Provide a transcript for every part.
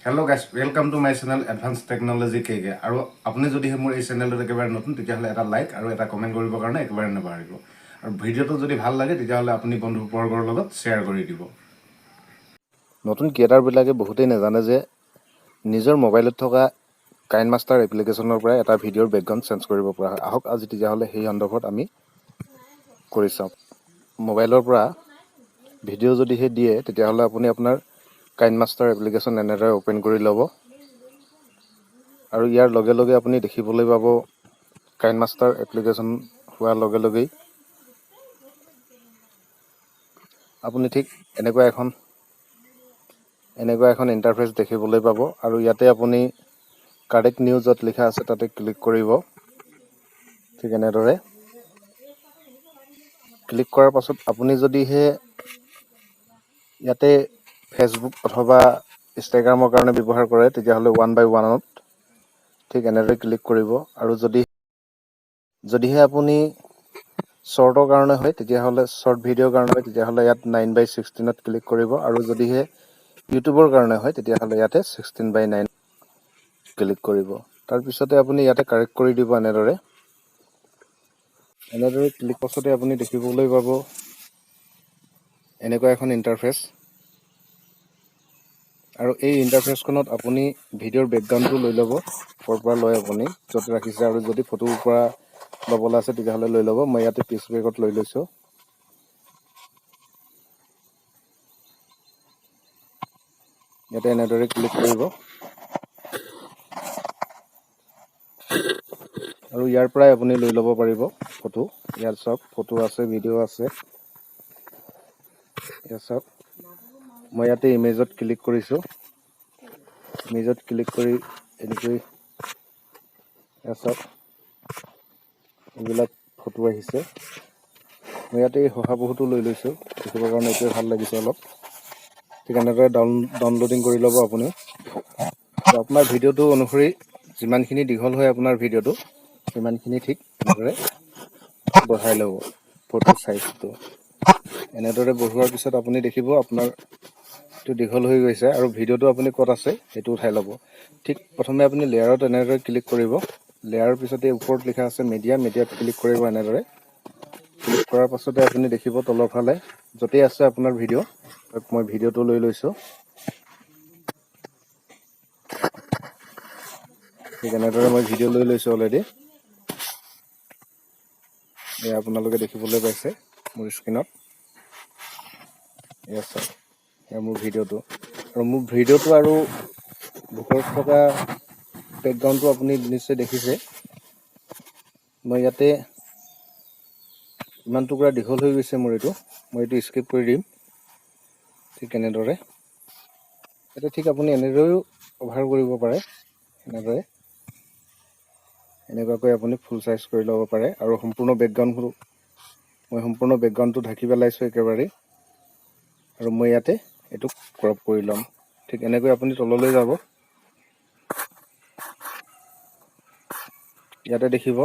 Hello guys, welcome to my channel Advanced Technology KK. আৰু আপুনি যদি মোৰ এই চেনেলটো একেবাৰে নতুন তেতিয়াহলে এটা লাইক আৰু এটা কমেন্ট কৰিবৰ কাৰণে একেবাৰে নাপাহৰিব। আৰু ভিডিওটো যদি ভাল লাগে তেতিয়াহলে আপুনি বন্ধুবৰ্গৰ লগত শ্বেয়াৰ কৰি দিব। নতুন ক্ৰিয়েটৰবিলাকে বহুতেই নাজানে যে নিজৰ মোবাইলত থকা কাইনমাষ্টাৰ এপ্লিকেশ্যনৰ পৰা এটা ভিডিঅ'ৰ বেকগ্ৰাউণ্ড চেঞ্জ কৰিব পৰা হয়। আহক আজি তেতিয়াহলে সেই সন্দৰ্ভত আমি কৰি চাওঁ। মোবাইলৰ পৰা ভিডিঅ' যদিহে দিয়ে তেতিয়াহলে আপুনি আপোনাৰ কাইনমাষ্টাৰ এপ্লিকেশ্যন এনেদৰে ওপেন কৰি ল'ব আৰু ইয়াৰ লগে লগে আপুনি দেখিবলৈ পাব কাইনমাষ্টাৰ এপ্লিকেশ্যন হোৱাৰ লগে লগেই আপুনি ঠিক এনেকুৱা এখন ইণ্টাৰফেচ দেখিবলৈ পাব আৰু ইয়াতে আপুনি কাৰেক্ট নিউজত লিখা আছে তাতে ক্লিক কৰিব। ঠিক এনেদৰে ক্লিক কৰাৰ পাছত আপুনি যদিহে ইয়াতে ফেচবুক অথবা ইনষ্টাগ্ৰামৰ কাৰণে ব্যৱহাৰ কৰে তেতিয়াহ'লে 1 by 1ত ঠিক এনেদৰে ক্লিক কৰিব আৰু যদিহে আপুনি শ্বৰ্টৰ কাৰণে হয় তেতিয়াহ'লে শ্বৰ্ট ভিডিঅ'ৰ কাৰণে হয় তেতিয়াহ'লে ইয়াত 9 by 16ত ক্লিক কৰিব আৰু যদিহে ইউটিউবৰ কাৰণে হয় তেতিয়াহ'লে ইয়াতে 16 by 9 ক্লিক কৰিব। তাৰপিছতে আপুনি ইয়াতে কাৰেক্ট কৰি দিব এনেদৰে ক্লিক পাছতে আপুনি দেখিবলৈ পাব এনেকুৱা এখন ইণ্টাৰফেচ আৰু এই ইণ্টাৰফেচখনত আপুনি ভিডিঅ'ৰ বেকগ্ৰাউণ্ডটো লৈ ল'ব ক'ৰ পৰা লয় আপুনি য'ত ৰাখিছে আৰু যদি ফটোৰ পৰা ল'বলৈ আছে তেতিয়াহ'লে লৈ ল'ব। মই ইয়াতে পিচ বেগত লৈ লৈছোঁ। ইয়াতে এনেদৰে ক্লিক কৰিব আৰু ইয়াৰ পৰাই আপুনি লৈ ল'ব পাৰিব ফটো। ইয়াত চব ফটো আছে, ভিডিঅ' আছে। ইয়াত চব মই ইয়াতে ইমেজত ক্লিক কৰিছোঁ। ইমেজত ক্লিক কৰি এনেকৈ ইয়াত চব এইবিলাক ফটো আহিছে। মই ইয়াতে শহাপহুটো লৈ লৈছোঁ দেখিবৰ কাৰণে এইটোৱে ভাল লাগিছে অলপ। ঠিক এনেদৰে ডাউনলোডিং কৰি ল'ব আপুনি। আপোনাৰ ভিডিঅ'টো অনুসৰি যিমানখিনি দীঘল হয় আপোনাৰ ভিডিঅ'টো সিমানখিনি ঠিক এনেদৰে বঢ়াই ল'ব ফটোৰ চাইজটো। এনেদৰে বঢ়োৱাৰ পিছত আপুনি দেখিব আপোনাৰ এইটো দীঘল হৈ গৈছে আৰু ভিডিঅ'টো আপুনি ক'ত আছে সেইটো উঠাই ল'ব। ঠিক প্ৰথমে আপুনি লেয়াৰত এনেদৰে ক্লিক কৰিব। লেয়াৰৰ পিছতে ওপৰত লিখা আছে মিডিয়াত ক্লিক কৰিব। এনেদৰে ক্লিক কৰাৰ পাছতে আপুনি দেখিব তলৰ ফালে য'তেই আছে আপোনাৰ ভিডিঅ' মই ভিডিঅ'টো লৈ লৈছোঁ। ঠিক এনেদৰে মই ভিডিঅ' লৈ লৈছোঁ অলৰেডি। এয়া আপোনালোকে দেখিবলৈ পাইছে মোৰ স্ক্ৰীণত। এয়া চাওক, এয়া মোৰ ভিডিঅ'টো আৰু মোৰ ভিডিঅ'টো আৰু ভিতৰত থকা বেকগ্ৰাউণ্ডটো আপুনি নিশ্চয় দেখিছে। মই ইয়াতে ইমান টুকুৰা দীঘল হৈ গৈছে মোৰ এইটো, মই এইটো স্কিপ কৰি দিম। ঠিক এনেদৰে এতিয়া ঠিক আপুনি এনেদৰেও কভাৰ কৰিব পাৰে। এনেকুৱাকৈ আপুনি ফুল চাইজ কৰি ল'ব পাৰে আৰু সম্পূৰ্ণ বেকগ্ৰাউণ্ডটো ঢাকি পেলাইছোঁ একেবাৰে আৰু মই ইয়াতে এইটো ক্ৰপ কৰি ল'ম। ঠিক এনেকৈ আপুনি তললৈ যাব। ইয়াতে দেখিব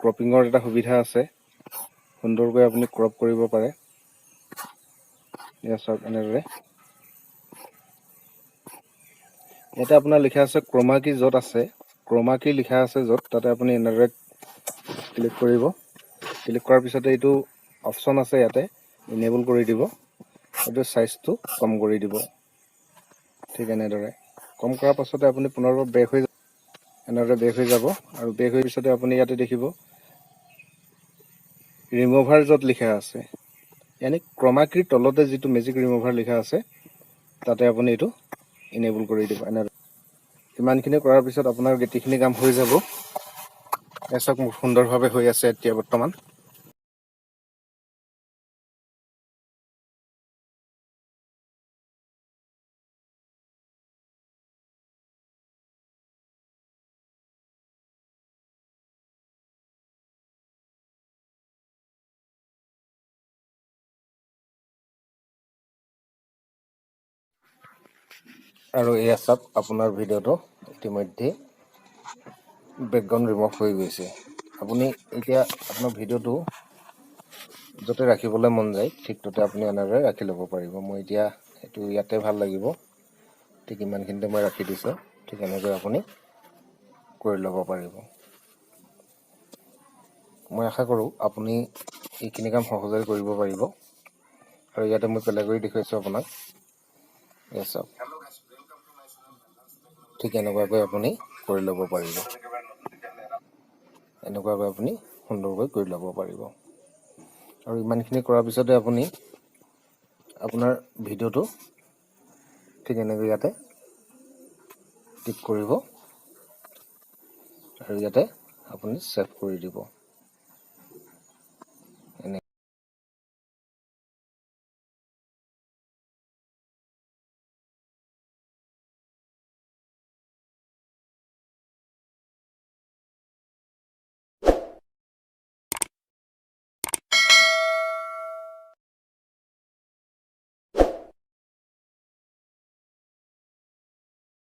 ক্ৰপিঙৰ এটা সুবিধা আছে। সুন্দৰকৈ আপুনি ক্ৰপ কৰিব পাৰে। এয়া চাওক এনেদৰে ইয়াতে আপোনাৰ লিখা আছে ক্ৰমা কী য'ত আছে, ক্ৰমা কী লিখা আছে য'ত তাতে আপুনি এনেদৰে ক্লিক কৰিব। ক্লিক কৰাৰ পিছতে এইটো অপশ্যন আছে ইয়াতে ইনেবল কৰি দিব। এইটো চাইজটো কম কৰি দিব। ঠিক এনেদৰে কম কৰাৰ পাছতে আপুনি পুনৰবাৰ বেক হৈ যাব আৰু বেক হৈ পিছতে আপুনি ইয়াতে দেখিব ৰিমুভাৰ য'ত লিখা আছে ইয়ানি ক্ৰমা কীৰ তলতে যিটো মেজিক ৰিমুভাৰ লিখা আছে তাতে আপুনি এইটো ইনেবল কৰি দিব। ইমানখিনি কৰাৰ পিছত আপোনাৰ গোটেইখিনি কাম হৈ যাব। চাওক মোৰ সুন্দৰভাৱে হৈ আছে এতিয়া বৰ্তমান। আৰু এয়া চাওক আপোনাৰ ভিডিঅ'টো ইতিমধ্যে বেকগ্ৰাউণ্ড ৰিমুভ হৈ গৈছে। আপুনি এতিয়া আপোনাৰ ভিডিঅ'টো য'তে ৰাখিবলৈ মন যায় ঠিক ততে আপুনি এনেদৰে ৰাখি ল'ব পাৰিব। মই এতিয়া এইটো ইয়াতে ভাল লাগিব ঠিক ইমানখিনিতে মই ৰাখি দিছোঁ। ঠিক এনেকৈ আপুনি কৰি ল'ব পাৰিব। মই আশা কৰোঁ আপুনি এইখিনি কাম সহজে কৰিব পাৰিব। আৰু ইয়াতে মই পেলাই কৰি দেখুৱাইছোঁ আপোনাক। এয়া চাওক, ঠিক এনেকুৱাকৈ আপুনি কৰি ল'ব পাৰিব। এনেকুৱাকৈ আপুনি সুন্দৰকৈ কৰি ল'ব পাৰিব। আৰু ইমানখিনি কৰাৰ পিছতে আপুনি আপোনাৰ ভিডিঅ'টো ঠিক এনেকৈ ইয়াতে টিক কৰিব আৰু ইয়াতে আপুনি ছেভ কৰি দিব।